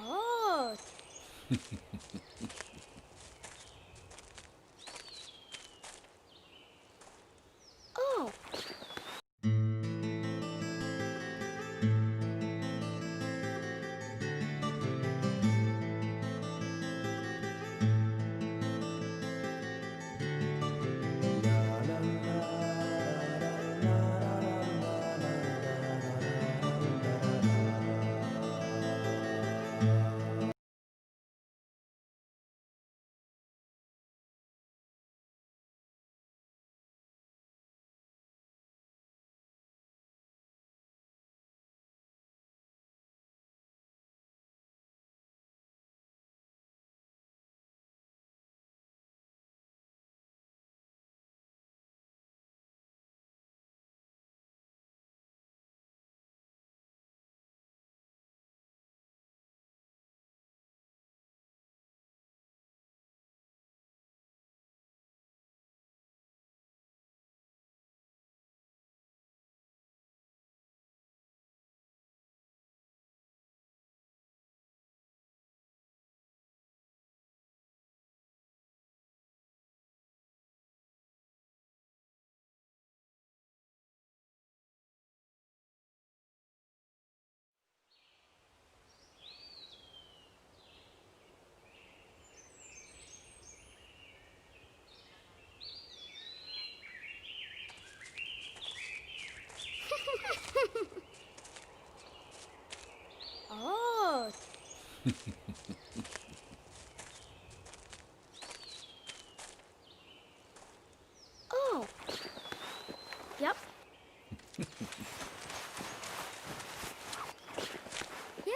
Oh. Oh. Oh. Oh. Yep. Yeah.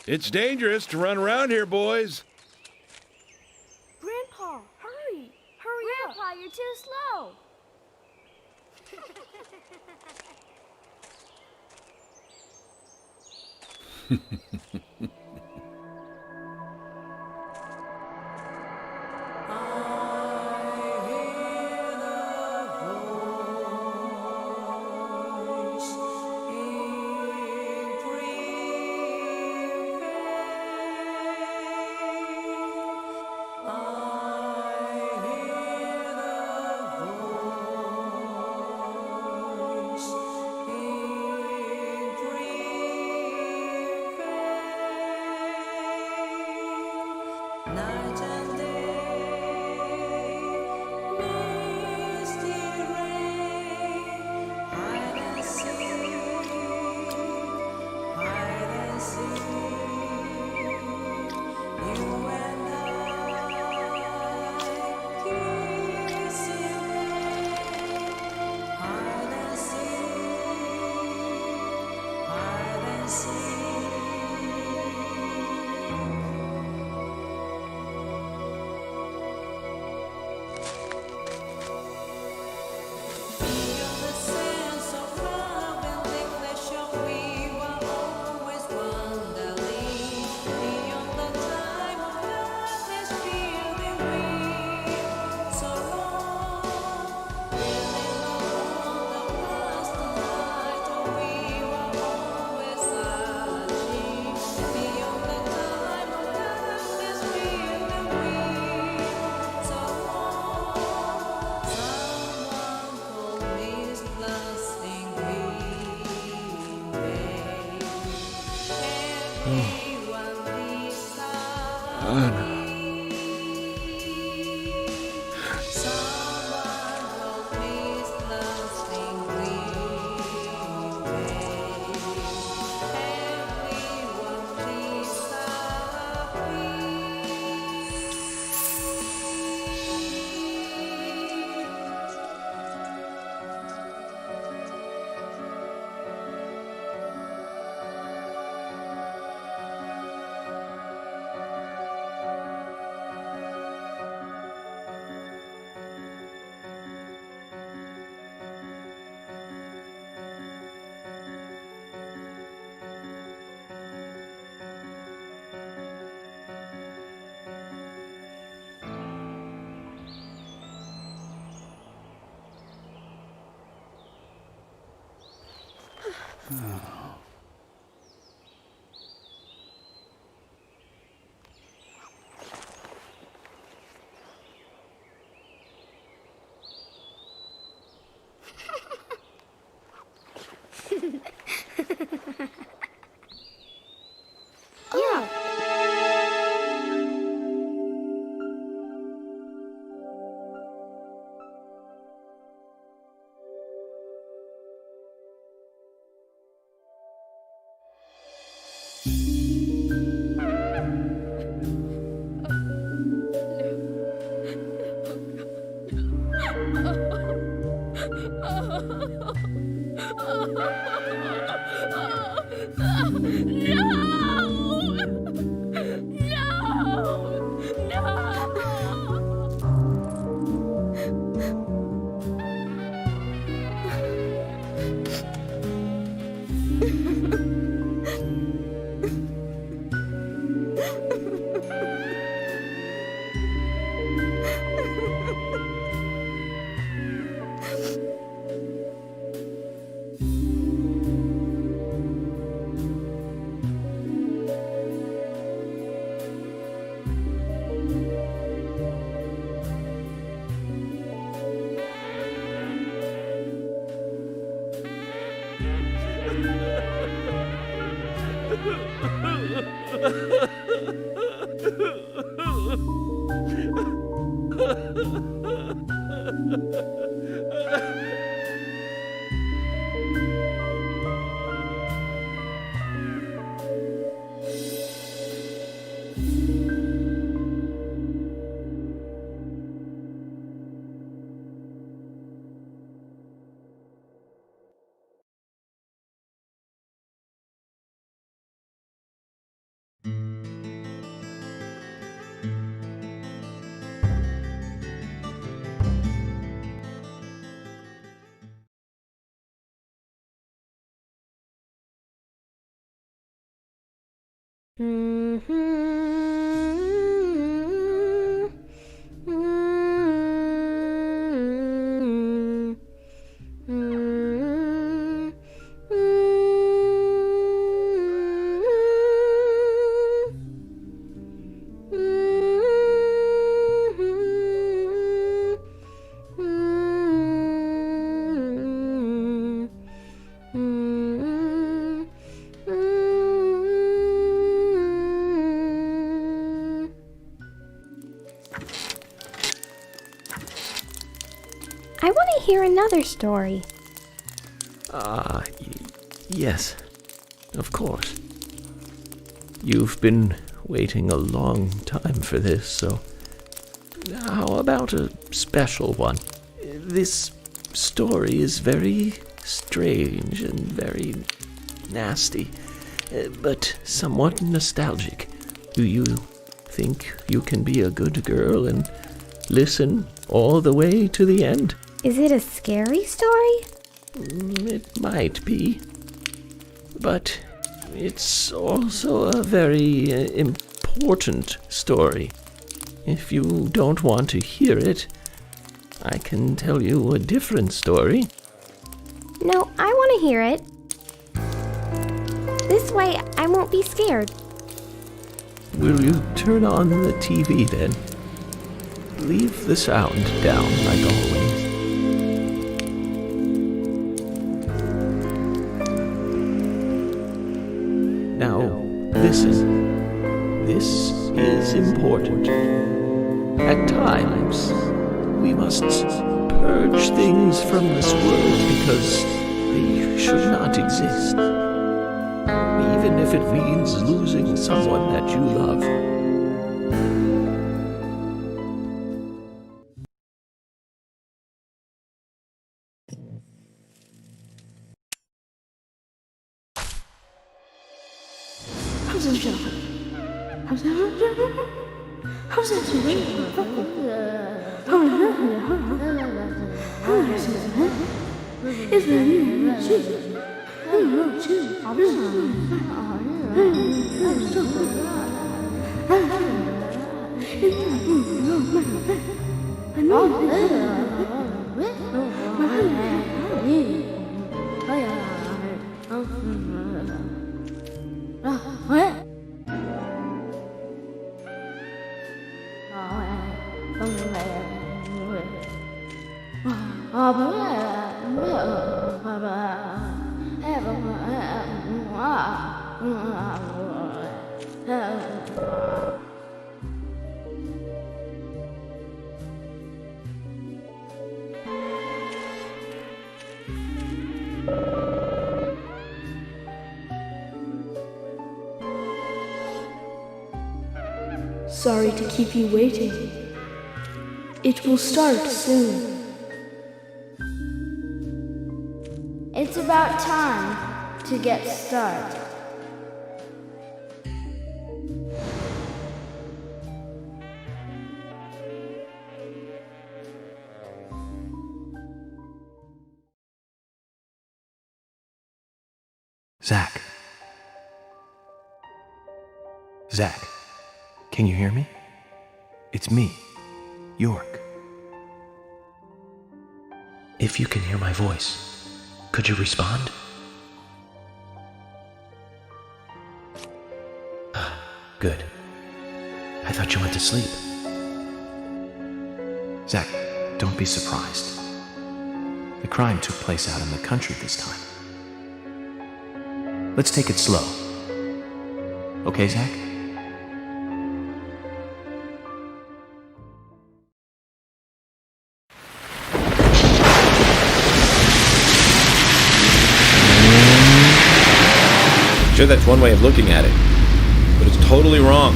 It's dangerous to run around here, boys. Grandpa, hurry. Hurry up. Grandpa, you're too slow. Night and day, misty rain, hide and seek, you and I, kissing rain, hide and seek. Beyond the sense of love and neglection, we were always wandering. Beyond the time of darkness, fear the wind. So long, really long, the past night, we were always searching. Beyond the time of darkness, fear the wind. So long, someone called me blasting green bay. Everyone beside me. Someone called me blasting green bay. Everyone beside me. I want to hear another story. Yes, of course. You've been waiting a long time for this, so how about a special one? This story is very strange and very nasty, but somewhat nostalgic. Do you think you can be a good girl and listen all the way to the end? Is it a scary story? It might be, but it's also a very important story. If you don't want to hear it, I can tell you a different story. No, I want to hear it. This way, I won't be scared. Will you turn on the TV then? Leave the sound down like always. Now, listen. This is important. At times, we must purge things from this world because they should not exist. Even if it means losing someone that you love. Sorry to keep you waiting. It will start soon. It's about time to get started. Zach. Zach, can you hear me? It's me, York. If you can hear my voice, could you respond? Good. I thought you went to sleep. Zach, don't be surprised. The crime took place out in the country this time. Let's take it slow. Okay, Zach? Sure, that's one way of looking at it, but it's totally wrong.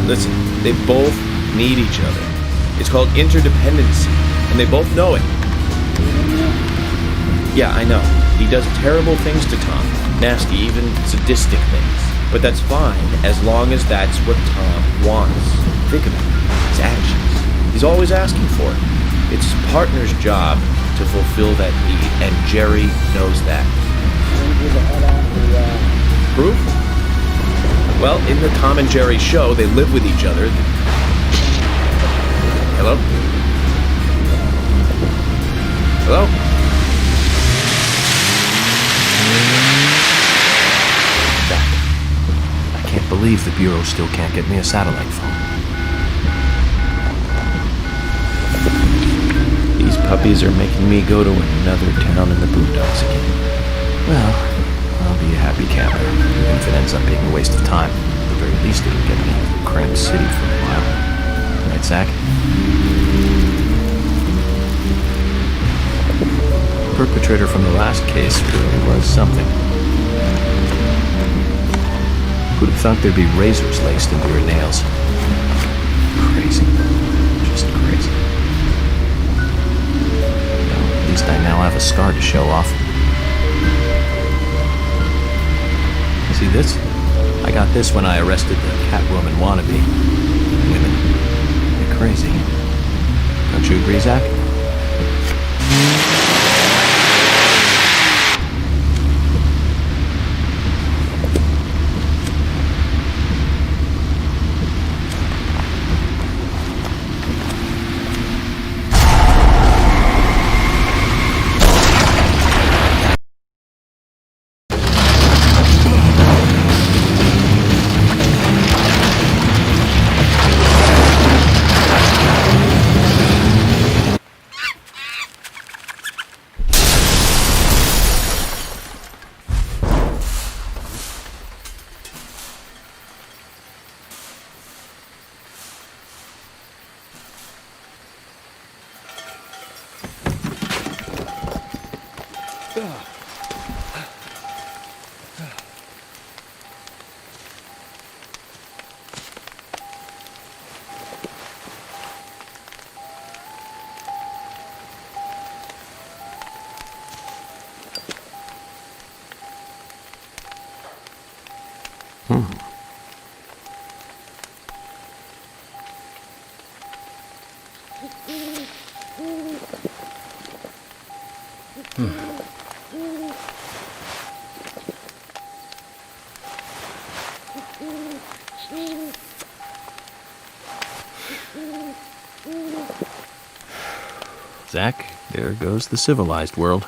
Listen, they both need each other. It's called interdependency, and they both know it. Yeah, I know. He does terrible things to Tom. Nasty, even sadistic things. But that's fine, as long as that's what Tom wants. Think about it. His actions. He's always asking for it. It's his partner's job to fulfill that need, and Jerry knows that. Proof? Well, in the Tom and Jerry show, they live with each other. Hello? Hello? Zach, I can't believe the Bureau still can't get me a satellite phone. These puppies are making me go to another town in the boondocks again. Well, I'll be a happy camper, even if it ends up being a waste of time. At the very least, it'll get me to Cram City for a while. Right, Zach? Perpetrator from the last case really was something. Who'd have thought there'd be razors laced into your nails? Crazy. Just crazy. Well, at least I now have a scar to show off. See this? I got this when I arrested the Catwoman wannabe. Women. They're crazy. Don't you agree, Zach? Zach, there goes the civilized world.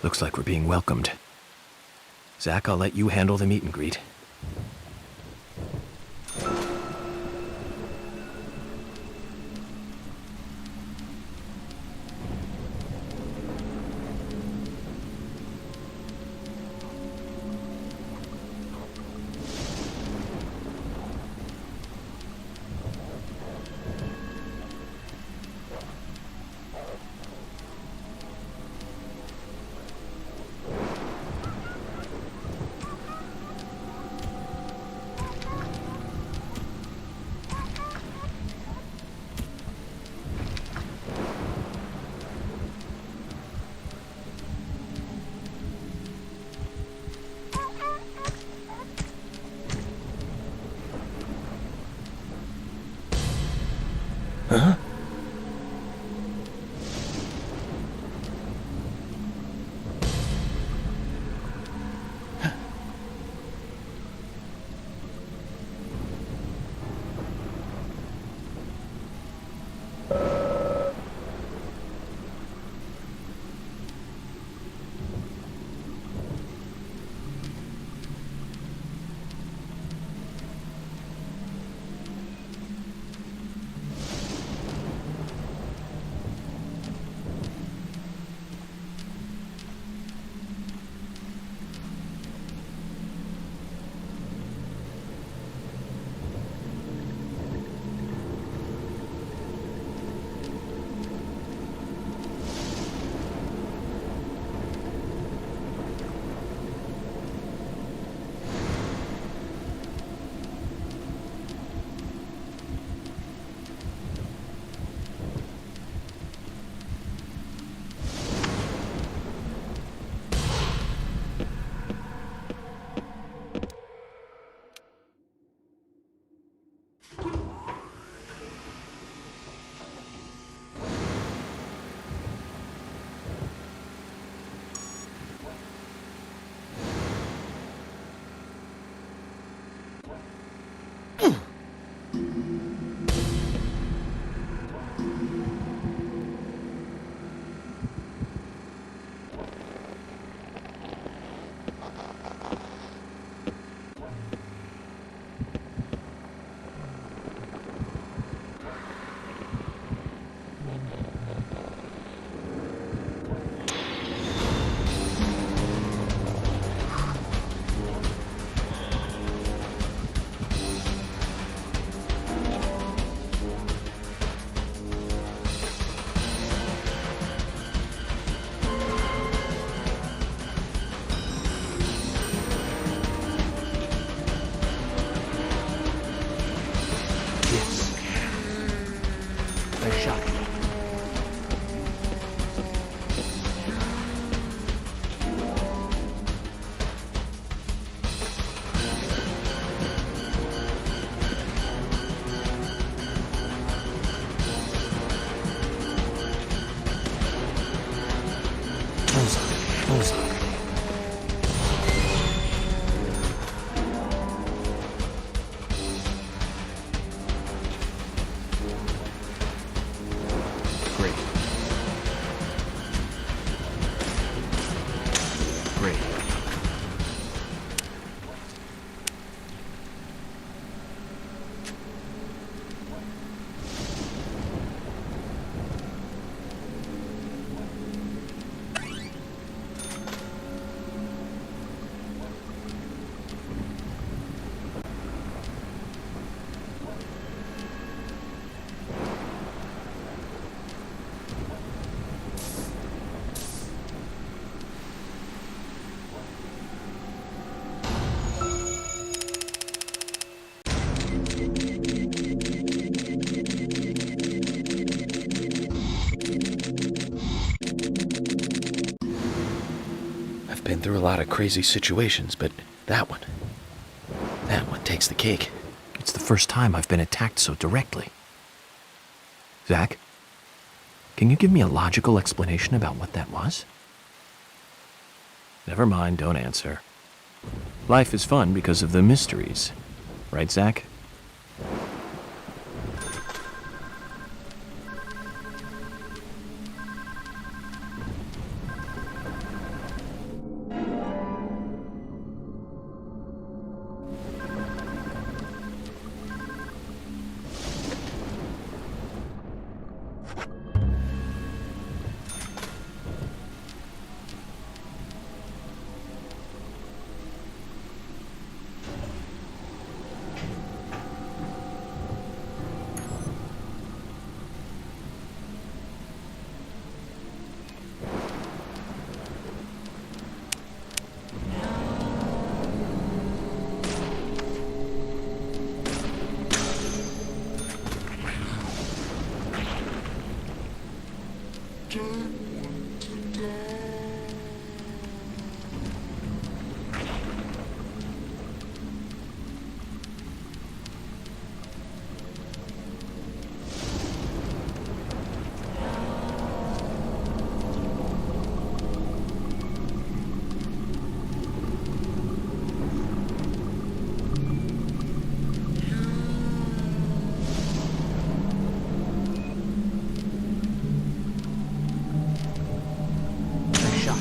Looks like we're being welcomed. Zach, I'll let you handle the meet and greet. Huh? been through a lot of crazy situations, but that one takes the cake. It's the first time I've been attacked so directly. Zach, can you give me a logical explanation about what that was? Never mind, don't answer. Life is fun because of the mysteries. Right, Zach? Nice shot.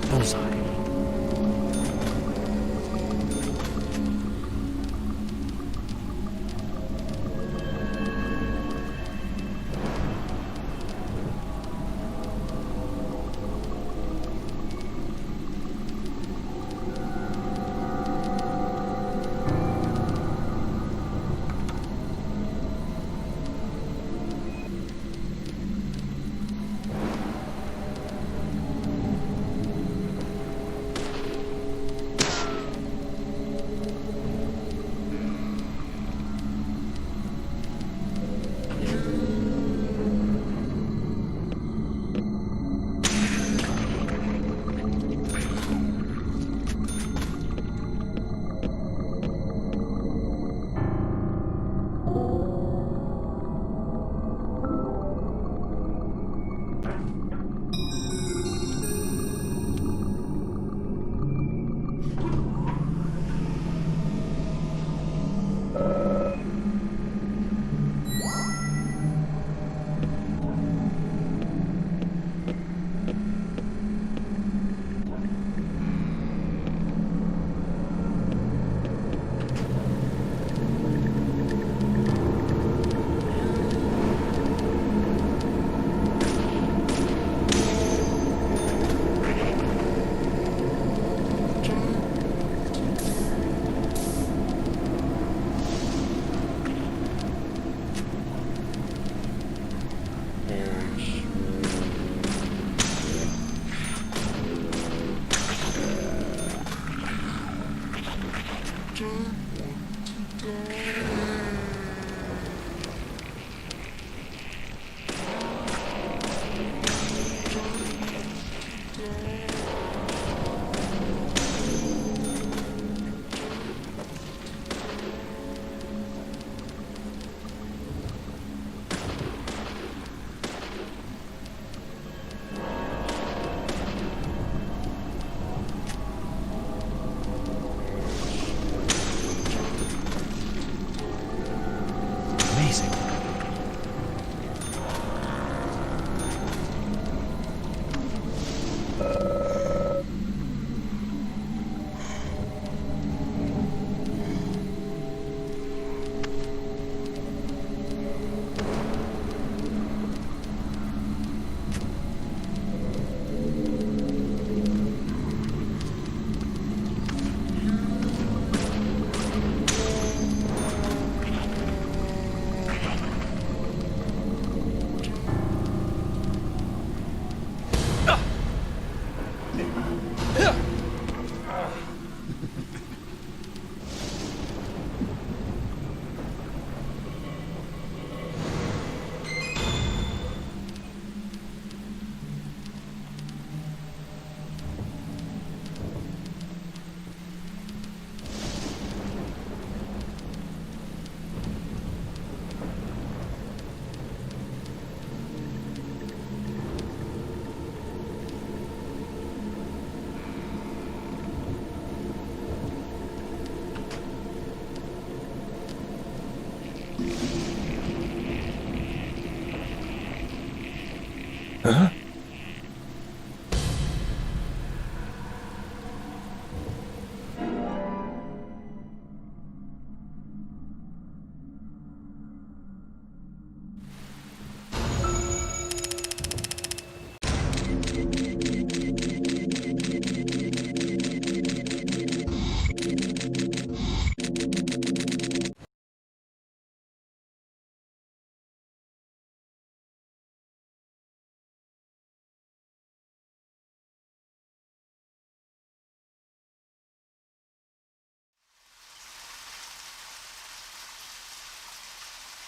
Bullseye.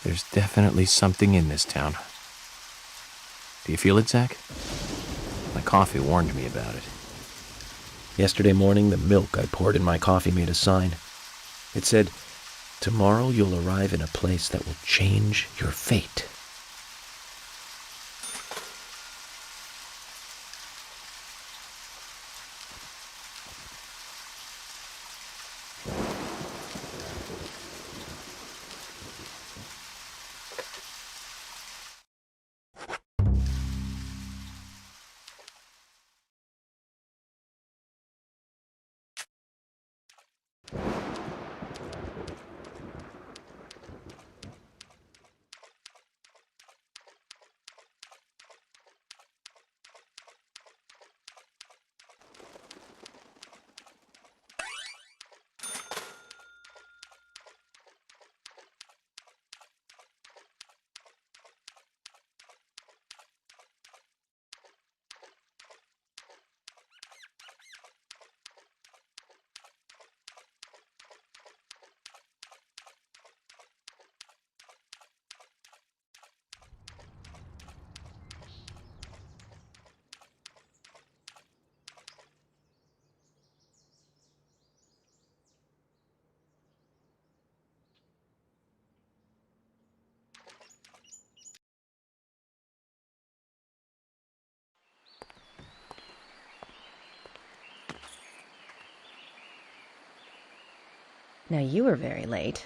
There's definitely something in this town. Do you feel it, Zach? My coffee warned me about it. Yesterday morning, the milk I poured in my coffee made a sign. It said, "Tomorrow you'll arrive in a place that will change your fate." Now you were very late.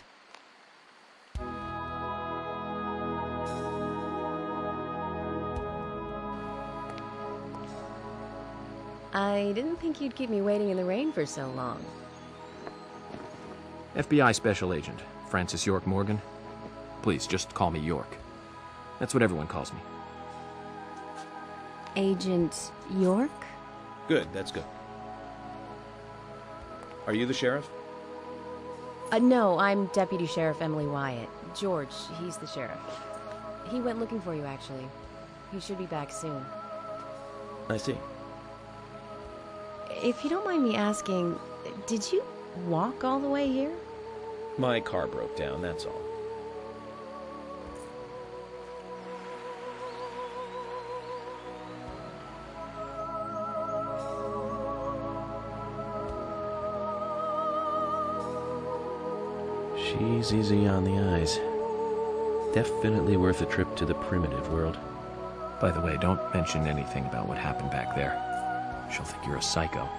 I didn't think you'd keep me waiting in the rain for so long. FBI Special Agent, Francis York Morgan. Please, just call me York. That's what everyone calls me. Agent York? Good, that's good. Are you the sheriff? No, I'm Deputy Sheriff Emily Wyatt. George, he's the sheriff. He went looking for you, actually. He should be back soon. I see. If you don't mind me asking, did you walk all the way here? My car broke down, that's all. She's easy on the eyes. Definitely worth a trip to the primitive world. By the way, don't mention anything about what happened back there. She'll think you're a psycho.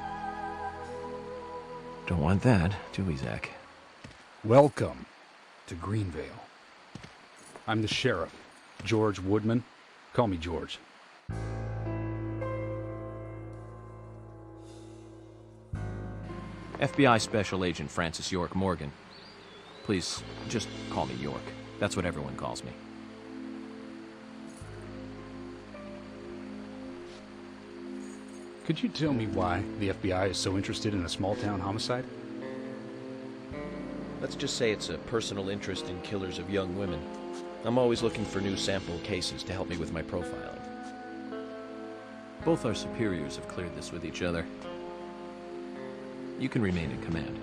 Don't want that, do we, Zach? Welcome to Greenvale. I'm the sheriff, George Woodman. Call me George. FBI Special Agent Francis York Morgan. Please, just call me York. That's what everyone calls me. Could you tell me why the FBI is so interested in a small-town homicide? Let's just say it's a personal interest in killers of young women. I'm always looking for new sample cases to help me with my profiling. Both our superiors have cleared this with each other. You can remain in command.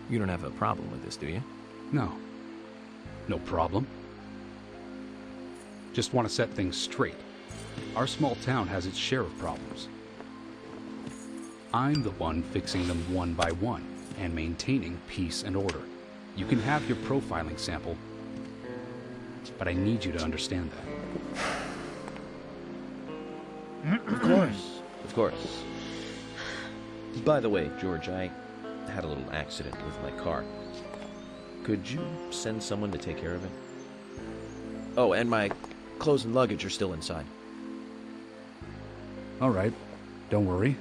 You don't have a problem with this, do you? No. No problem. Just want to set things straight. Our small town has its share of problems. I'm the one fixing them one by one and maintaining peace and order. You can have your profiling sample, but I need you to understand that. Of course. Of course. By the way, George, I had a little accident with my car. Could you send someone to take care of it? Oh, and my clothes and luggage are still inside. All right, don't worry.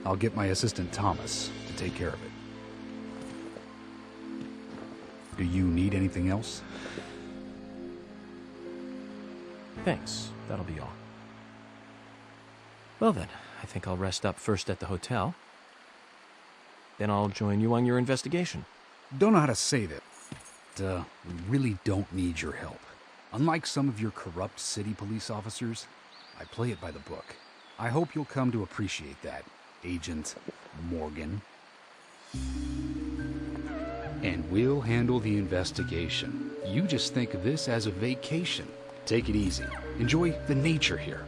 I'll get my assistant Thomas to take care of it. Do you need anything else? Thanks. That'll be all. Well then, I think I'll rest up first at the hotel. Then I'll join you on your investigation. Don't know how to say that. We really don't need your help. Unlike some of your corrupt city police officers, I play it by the book. I hope you'll come to appreciate that, Agent Morgan. And we'll handle the investigation. You just think of this as a vacation. Take it easy. Enjoy the nature here.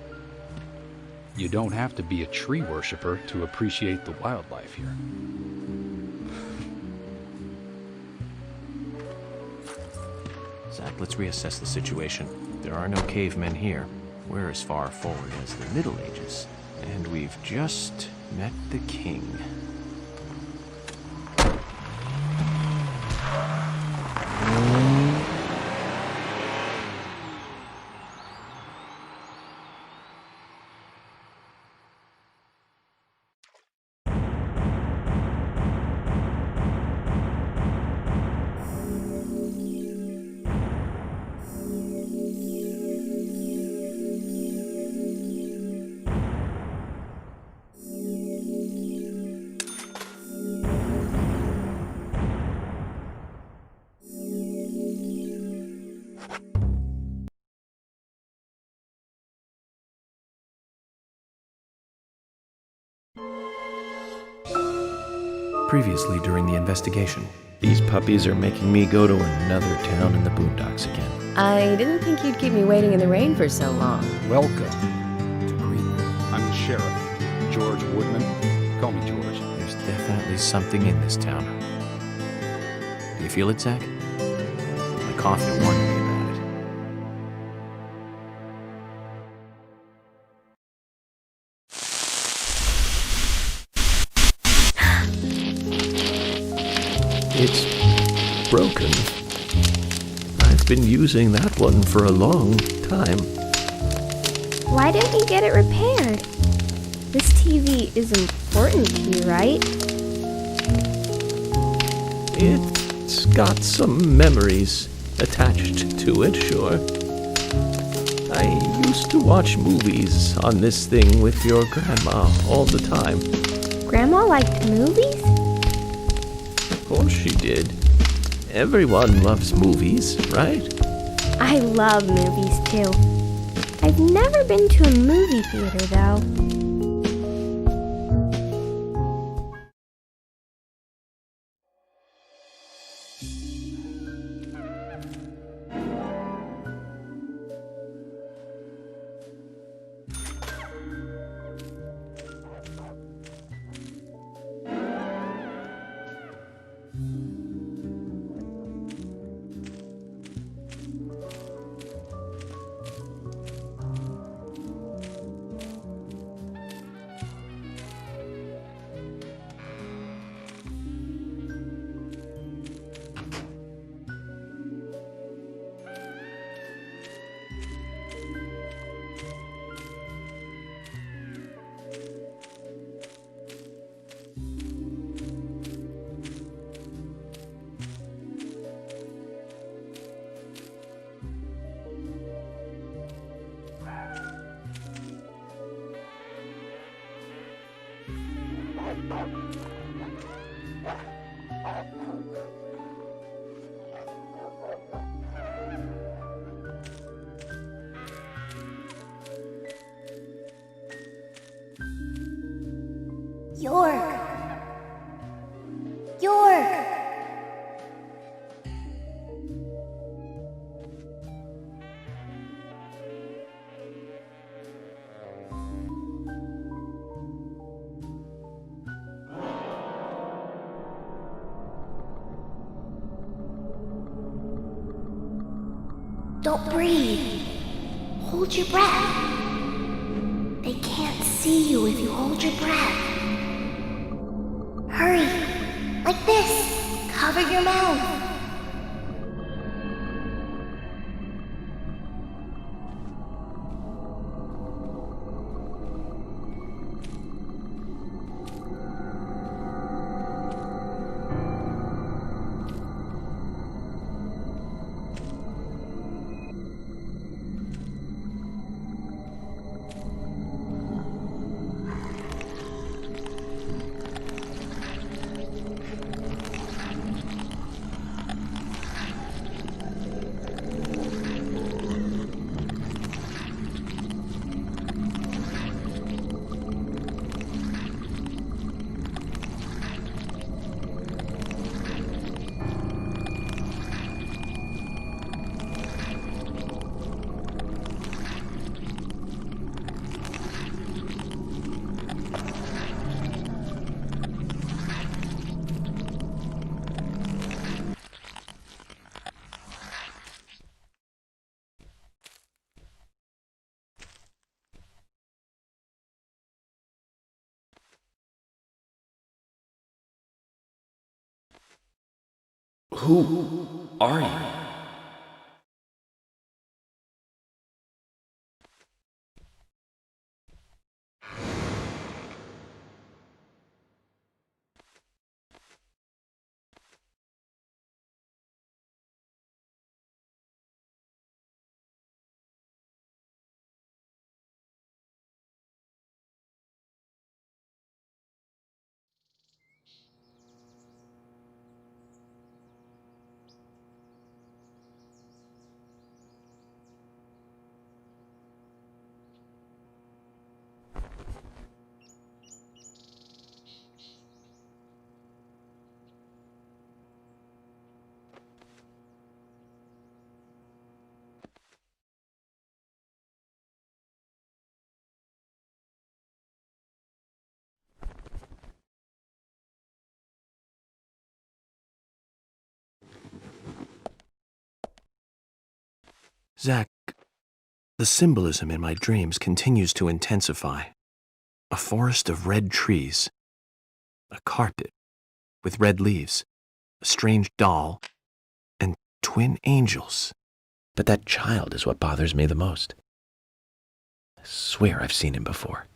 You don't have to be a tree worshiper to appreciate the wildlife here. Zach, let's reassess the situation. There are no cavemen here. We're as far forward as the Middle Ages. And we've just met the king. Previously during the investigation. These puppies are making me go to another town in the boondocks again. I didn't think you'd keep me waiting in the rain for so long. Welcome to Greenwood. I'm the sheriff, George Woodman. Call me George. There's definitely something in this town. Do you feel it, Zach? My coffee warned me about it. It's broken. I've been using that one for a long time. Why didn't you get it repaired? This TV is important to you, right? It's got some memories attached to it, sure. I used to watch movies on this thing with your grandma all the time. Grandma liked movies? Of course she did. Everyone loves movies, right? I love movies too. I've never been to a movie theater though. York! York! Don't breathe. Hold your breath. They can't see you if you hold your breath. Hurry. Like this. Cover your mouth. Who are you? Zach, the symbolism in my dreams continues to intensify. A forest of red trees, a carpet with red leaves, a strange doll, and twin angels. But that child is what bothers me the most. I swear I've seen him before.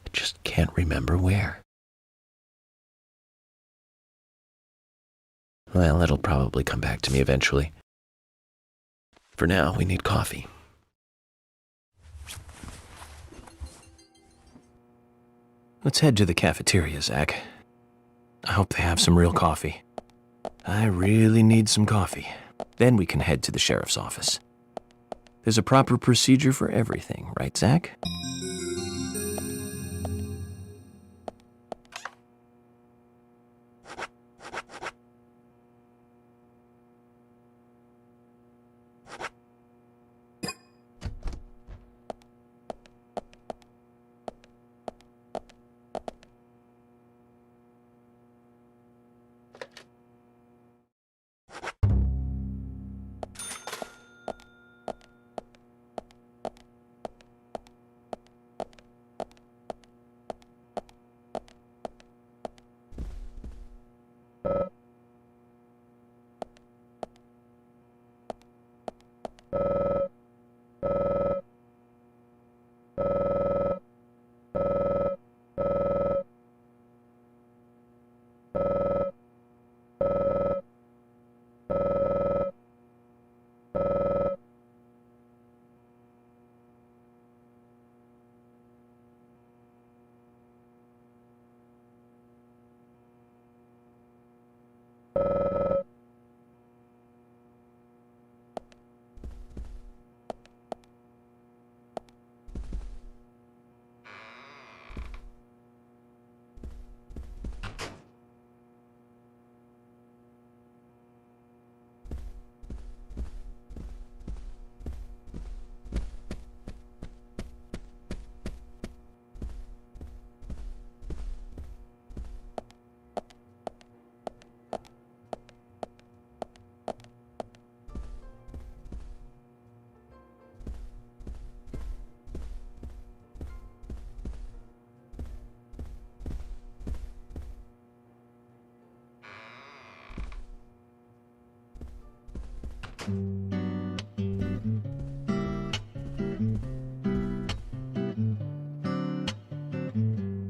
I just can't remember where. Well, it'll probably come back to me eventually. For now, we need coffee. Let's head to the cafeteria, Zach. I hope they have some real coffee. I really need some coffee. Then we can head to the sheriff's office. There's a proper procedure for everything, right, Zach?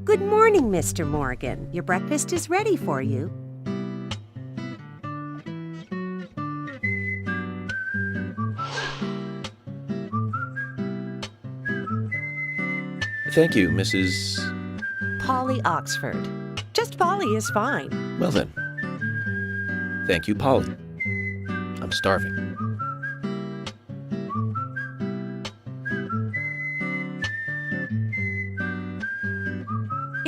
Good morning, Mr. Morgan. Your breakfast is ready for you. Thank you, Mrs. Polly Oxford. Just Polly is fine. Well then. Thank you, Polly. I'm starving.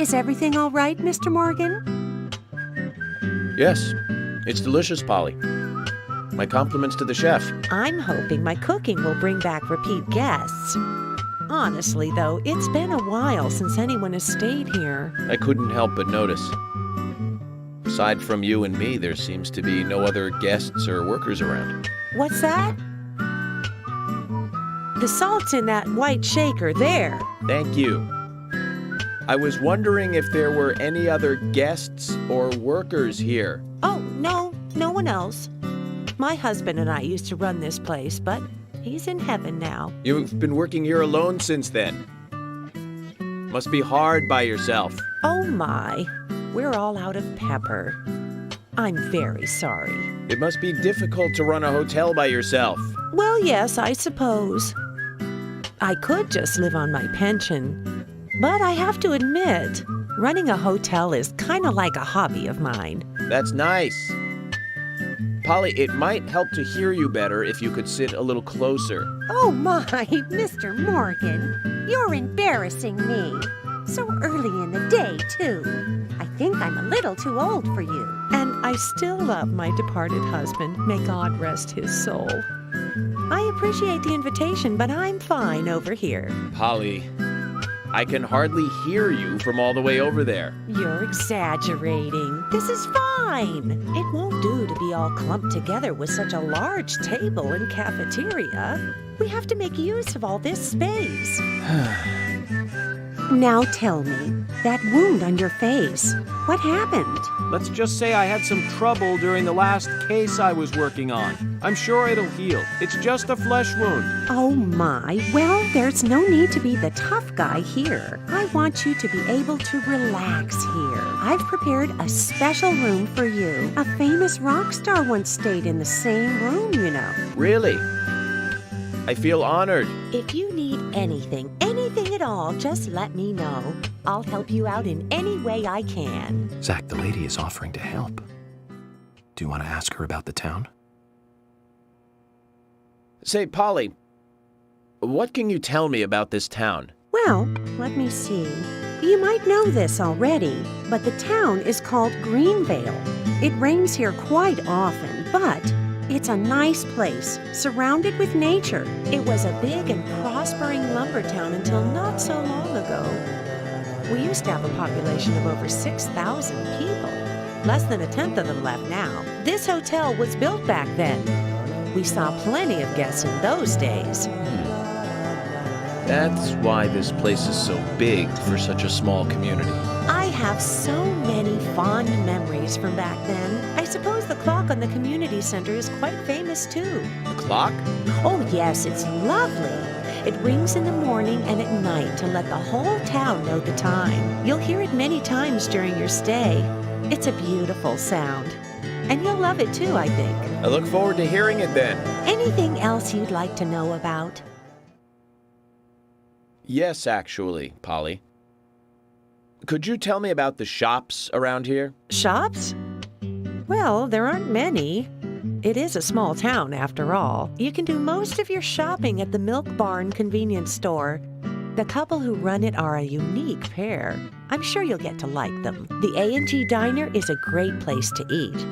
Is everything all right, Mr. Morgan? Yes, it's delicious, Polly. My compliments to the chef. I'm hoping my cooking will bring back repeat guests. Honestly, though, it's been a while since anyone has stayed here. I couldn't help but notice. Aside from you and me, there seems to be no other guests or workers around. What's that? The salt's in that white shaker there. Thank you. I was wondering if there were any other guests or workers here. Oh, no, No one else. My husband and I used to run this place, but he's in heaven now. You've been working here alone since then. Must be hard by yourself. Oh my, we're all out of pepper. I'm very sorry. It must be difficult to run a hotel by yourself. Well, yes, I suppose. I could just live on my pension, but I have to admit, running a hotel is kind of like a hobby of mine. That's nice. Polly, it might help to hear you better if you could sit a little closer. Oh my, Mr. Morgan, you're embarrassing me. So early in the day, too. I think I'm a little too old for you. And I still love my departed husband. May God rest his soul. I appreciate the invitation, but I'm fine over here. Polly, I can hardly hear you from all the way over there. You're exaggerating. This is fine. It won't do to be all clumped together with such a large table and cafeteria. We have to make use of all this space. Now tell me, that wound on your face, what happened? Let's just say I had some trouble during the last case I was working on. I'm sure it'll heal. It's just a flesh wound. Oh my, well, there's no need to be the tough guy here. I want you to be able to relax here. I've prepared a special room for you. A famous rock star once stayed in the same room, you know. Really? I feel honored. If you need anything at all, just let me know. I'll help you out in any way I can. Zach, the lady is offering to help. Do you want to ask her about the town? Say, Polly, what can you tell me about this town? Well, let me see. You might know this already, but the town is called Greenvale. It rains here quite often, but it's a nice place, surrounded with nature. It was a big and prospering lumber town until not so long ago. We used to have a population of over 6,000 people. Less than a tenth of them left now. This hotel was built back then. We saw plenty of guests in those days. That's why this place is so big for such a small community. I have so many fond memories from back then. I suppose the clock on the community center is quite famous too. The clock? Oh yes, it's lovely. It rings in the morning and at night to let the whole town know the time. You'll hear it many times during your stay. It's a beautiful sound. And you'll love it too, I think. I look forward to hearing it then. Anything else you'd like to know about? Yes, actually, Polly. Could you tell me about the shops around here? Shops? Well, there aren't many. It is a small town, after all. You can do most of your shopping at the Milk Barn convenience store. The couple who run it are a unique pair. I'm sure you'll get to like them. The A&G Diner is a great place to eat.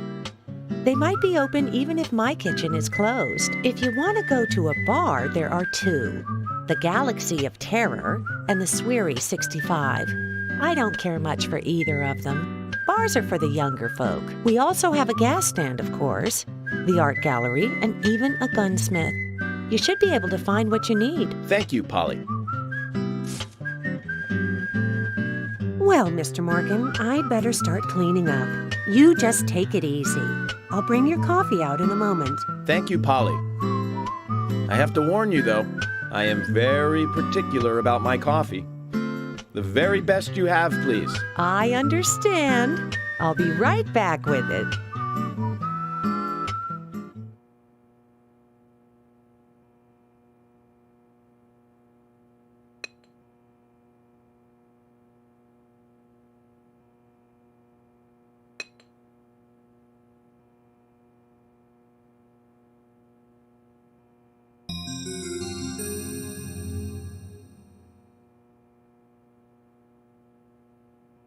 They might be open even if my kitchen is closed. If you want to go to a bar, there are two. The Galaxy of Terror and the Sweary 65. I don't care much for either of them. Bars are for the younger folk. We also have a gas stand, of course, the art gallery, and even a gunsmith. You should be able to find what you need. Thank you, Polly. Well, Mr. Morgan, I'd better start cleaning up. You just take it easy. I'll bring your coffee out in a moment. Thank you, Polly. I have to warn you, though, I am very particular about my coffee. The very best you have, please. I understand. I'll be right back with it.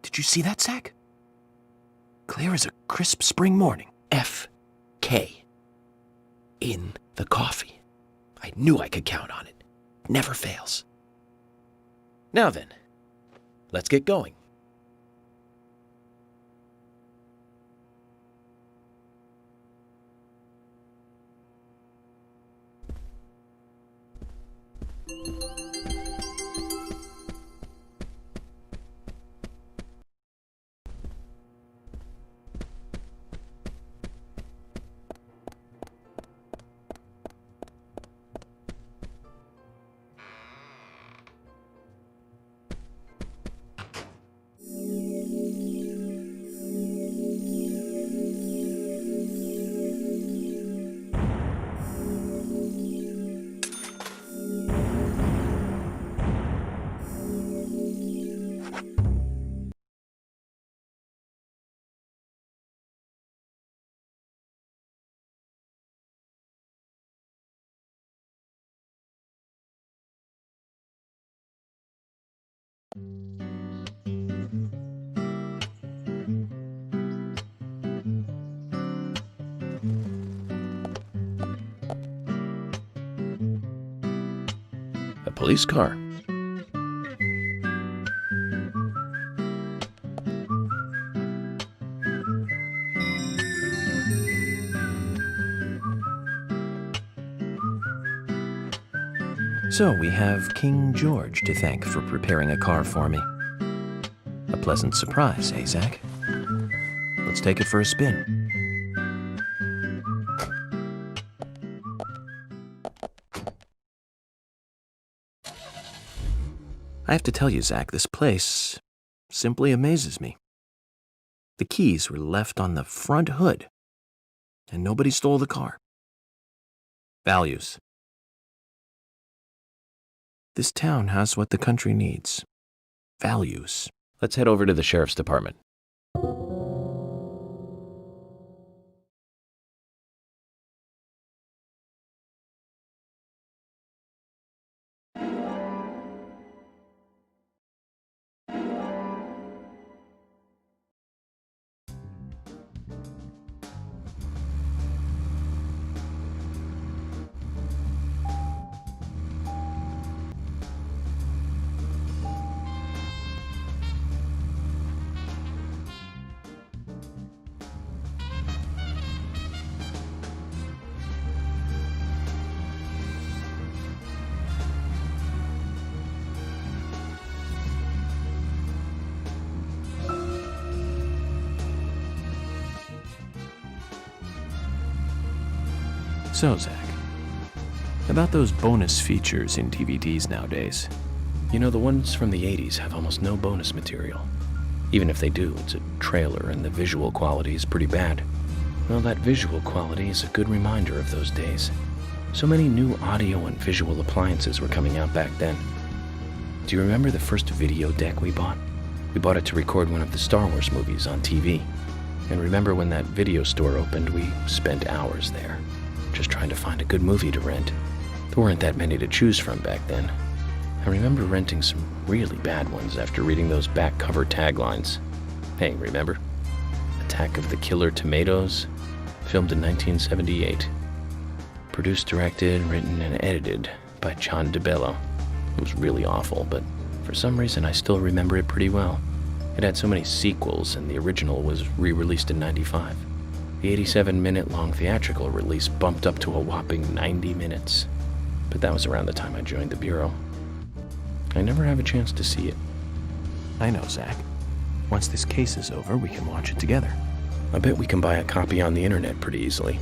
Did you see that, Zach? Clear as a crisp spring morning. F.K. in the coffee. I knew I could count on it. Never fails. Now then, let's get going. A police car. So we have King George to thank for preparing a car for me. A pleasant surprise, eh, Zach? Let's take it for a spin. I have to tell you, Zach, this place simply amazes me. The keys were left on the front hood, and nobody stole the car. Values. This town has what the country needs. Values. Let's head over to the sheriff's department. So, Zach, about those bonus features in DVDs nowadays. You know, the ones from the 80s have almost no bonus material. Even if they do, it's a trailer and the visual quality is pretty bad. Well, that visual quality is a good reminder of those days. So many new audio and visual appliances were coming out back then. Do you remember the first video deck we bought? We bought it to record one of the Star Wars movies on TV. And remember when that video store opened, we spent hours there, just trying to find a good movie to rent. There weren't that many to choose from back then. I remember renting some really bad ones after reading those back cover taglines. Hey, remember? Attack of the Killer Tomatoes, filmed in 1978. Produced, directed, written, and edited by John DeBello. It was really awful, but for some reason I still remember it pretty well. It had so many sequels, and the original was re-released in '95. The 87-minute-long theatrical release bumped up to a whopping 90 minutes. But that was around the time I joined the Bureau. I never have a chance to see it. I know, Zach. Once this case is over, we can watch it together. I bet we can buy a copy on the internet pretty easily.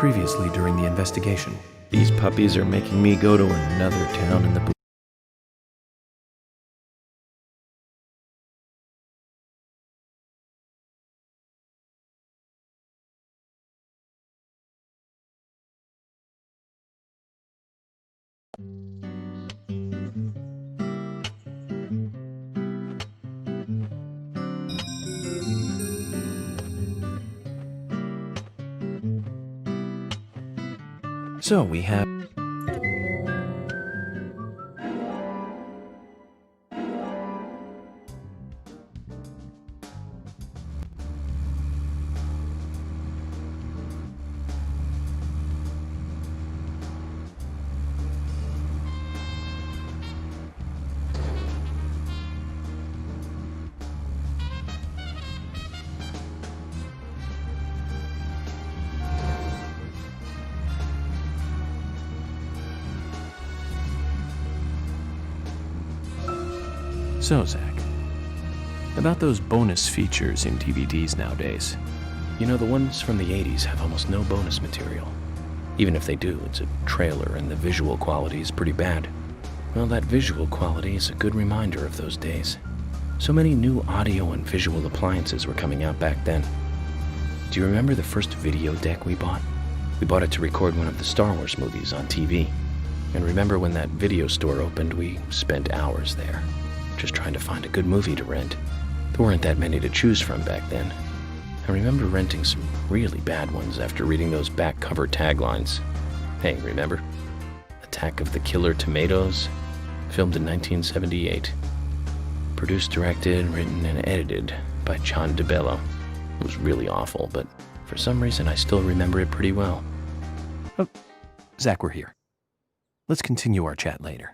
previously during the investigation. These puppies are making me go to another town in the blue. So we have... So, Zach, about those bonus features in DVDs nowadays. You know, the ones from the 80s have almost no bonus material. Even if they do, it's a trailer and the visual quality is pretty bad. Well, that visual quality is a good reminder of those days. So many new audio and visual appliances were coming out back then. Do you remember the first video deck we bought? We bought it to record one of the Star Wars movies on TV. And remember when that video store opened, we spent hours there, just trying to find a good movie to rent. There weren't that many to choose from back then. I remember renting some really bad ones after reading those back cover taglines. Hey, remember? Attack of the Killer Tomatoes, filmed in 1978. Produced, directed, written, and edited by John DeBello. It was really awful, but for some reason I still remember it pretty well. Oh, Zach, we're here. Let's continue our chat later.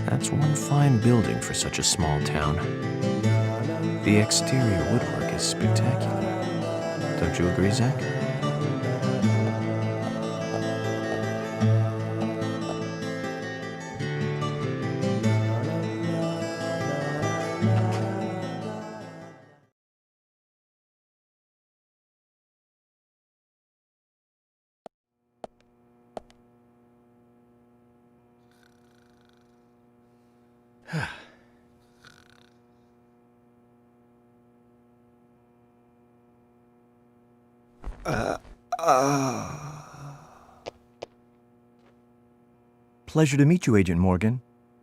That's one fine building for such a small town. The exterior woodwork is spectacular. Don't you agree, Zach? Pleasure to meet you, Agent Morgan.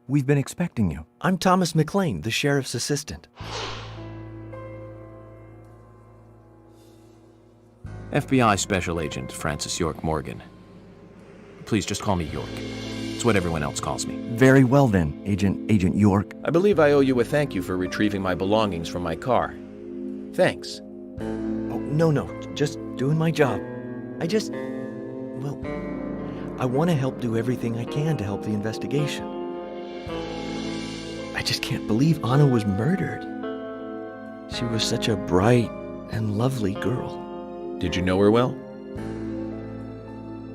We've been expecting you. I'm Thomas McLean, the sheriff's assistant. FBI Special Agent Francis York Morgan. Please just call me York. It's what everyone else calls me. Very well then, Agent York. I believe I owe you a thank you for retrieving my belongings from my car. Thanks. Oh, no, just doing my job. I want to help do everything I can to help the investigation. I just can't believe Anna was murdered. She was such a bright and lovely girl. Did you know her well?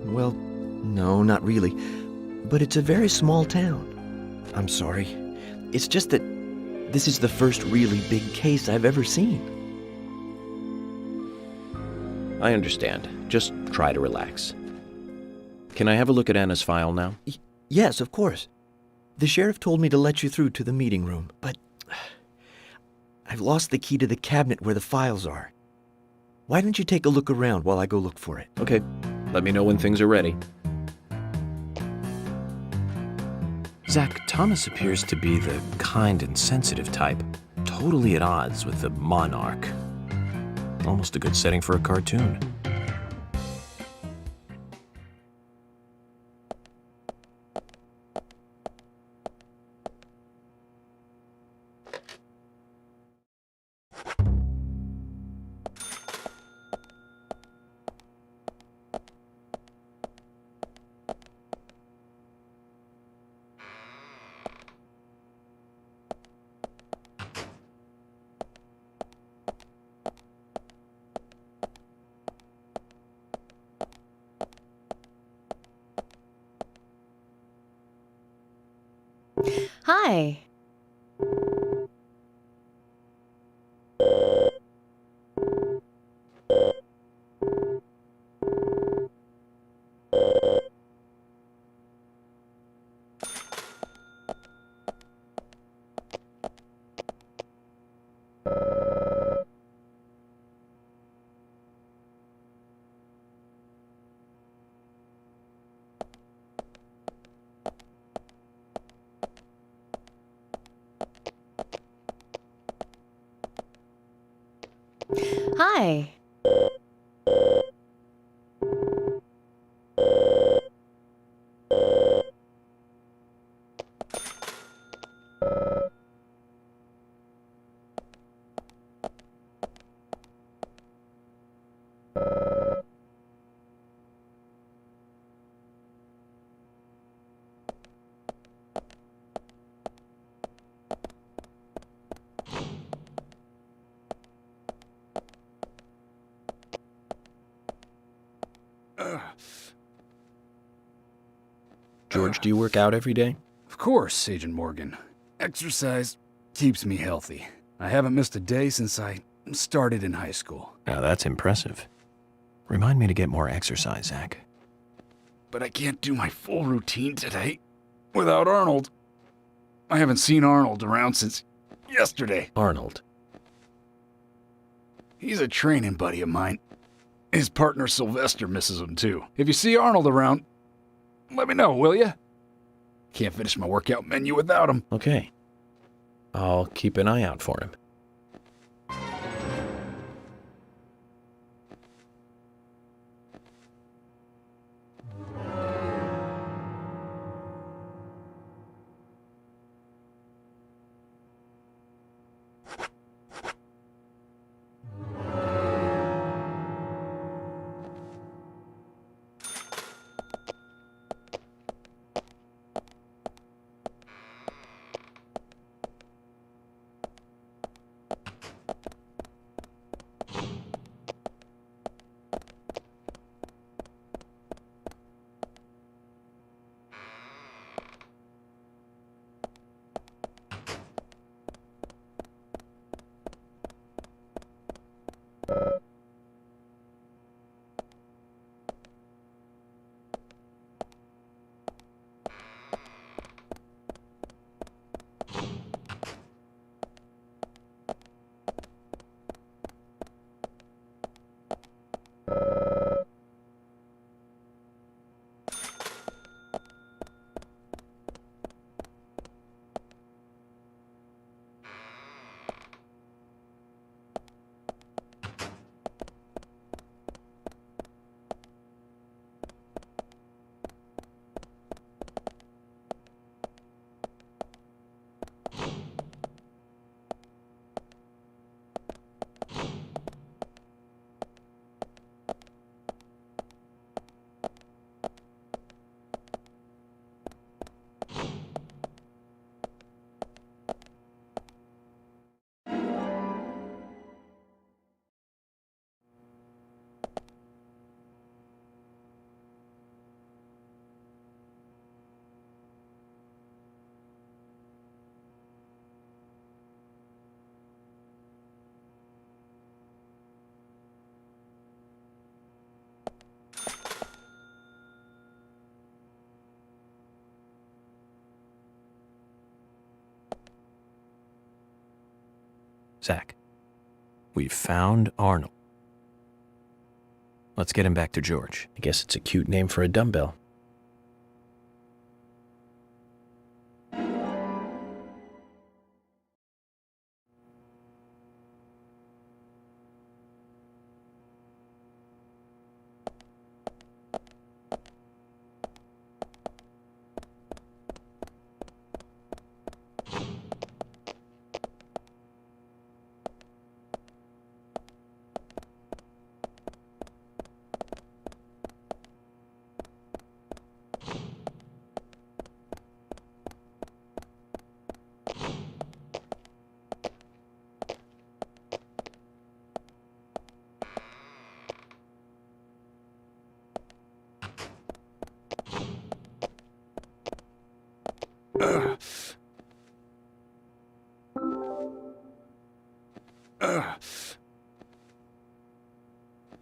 Well, no, not really. But it's a very small town. I'm sorry. It's just that this is the first really big case I've ever seen. I understand. Just try to relax. Can I have a look at Anna's file now? Yes, of course. The sheriff told me to let you through to the meeting room, but I've lost the key to the cabinet where the files are. Why don't you take a look around while I go look for it? Okay. Let me know when things are ready. Zach, Thomas appears to be the kind and sensitive type, totally at odds with the monarch. Almost a good setting for a cartoon. Hi. Hi. George, do you work out every day? Of course, Agent Morgan. Exercise keeps me healthy. I haven't missed a day since I started in high school. Now that's impressive. Remind me to get more exercise, Zach. But I can't do my full routine today without Arnold. I haven't seen Arnold around since yesterday. Arnold. He's a training buddy of mine. His partner Sylvester misses him too. If you see Arnold around, let me know, will ya? Can't finish my workout menu without him. Okay. I'll keep an eye out for him. Zach, we've found Arnold. Let's get him back to George. I guess it's a cute name for a dumbbell.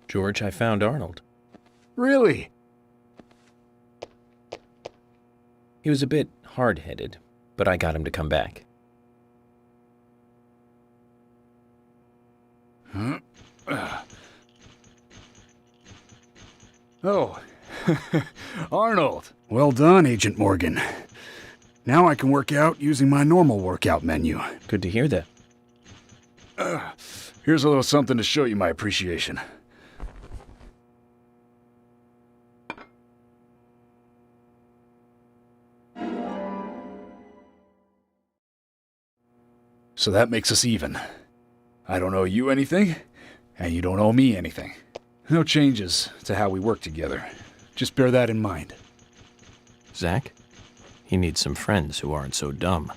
George, I found Arnold. Really? He was a bit hard-headed, but I got him to come back. Huh? Oh, Arnold. Well done, Agent Morgan. Now I can work out using my normal workout menu. Good to hear that. Here's a little something to show you my appreciation. So that makes us even. I don't owe you anything, and you don't owe me anything. No changes to how we work together. Just bear that in mind. Zach, he needs some friends who aren't so dumb.